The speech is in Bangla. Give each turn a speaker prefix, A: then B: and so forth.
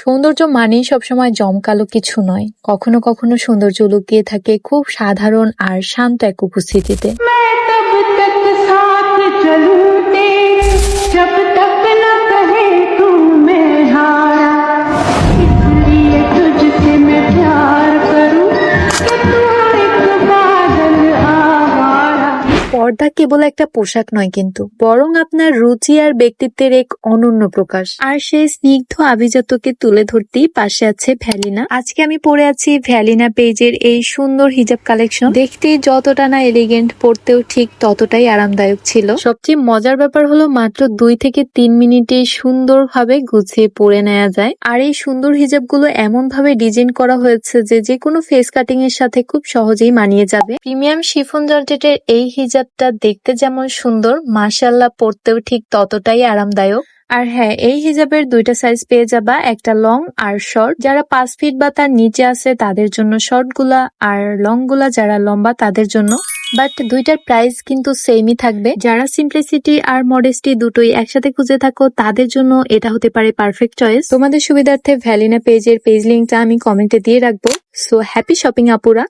A: সৌন্দর্য মানেই সবসময় জমকালো কিছু নয়, কখনো কখনো সৌন্দর্য লুকিয়ে থাকে খুব সাধারণ আর শান্ত এক উপস্থিতিতে।
B: मैं तब तक साथ चलूं तेरे जब तक न कहे तू मैं हारा इसलिए तुझसे मैं प्यार करूं कि तू एक बादल आवारा।
A: পর্দা কেবল একটা পোশাক নয় কিন্তু, বরং আপনার রুচি আর ব্যক্তিত্বের এক অনন্য প্রকাশ। আর সেই স্নিগ্ধ আভিজাত্যকে তুলে ধরতেই পাশে আছে ভ্যালিনা। আজকে আমি পরে আছি ভ্যালিনা পেজের এই সুন্দর হিজাব কালেকশন। দেখতেই যতটা না এলিগেন্ট, পরতেও ঠিক ততটাই আরামদায়ক ছিল। সবচেয়ে মজার ব্যাপার হলো মাত্র 2 থেকে 3 মিনিটে সুন্দরভাবে গুছিয়ে পরে নেওয়া যায়। আর এই সুন্দর হিজাবগুলো এমন ভাবে ডিজাইন করা হয়েছে যে যে কোনো ফেস কাটিং এর সাথে খুব সহজেই মানিয়ে যাবে। প্রিমিয়াম শিফন জর্জেটের এই হিজাবটা দেখতে যেমন সুন্দর, মাশাআল্লাহ পরতেও ঠিক ততটাই আরামদায়ক। আর হ্যাঁ, এই হিজাবের 2টা সাইজ পেয়ে যাবা, একটা লং আর শর্ট। যারা 5 ফিট বা তার নিচে আছে তাদের জন্য শর্ট গুলা, আর লং গুলা যারা লম্বা তাদের জন্য। বাট 2টার প্রাইস কিন্তু সেমই থাকবে। যারা সিম্পলিসিটি আর মডেস্টি দুটোই একসাথে খুঁজে থাকো তাদের জন্য এটা হতে পারে পারফেক্ট চয়েস। তোমাদের সুবিধার্থে ভ্যালিনা পেজের পেজ লিঙ্কটা আমি কমেন্টে দিয়ে রাখবো। সো হ্যাপি শপিং আপুরা।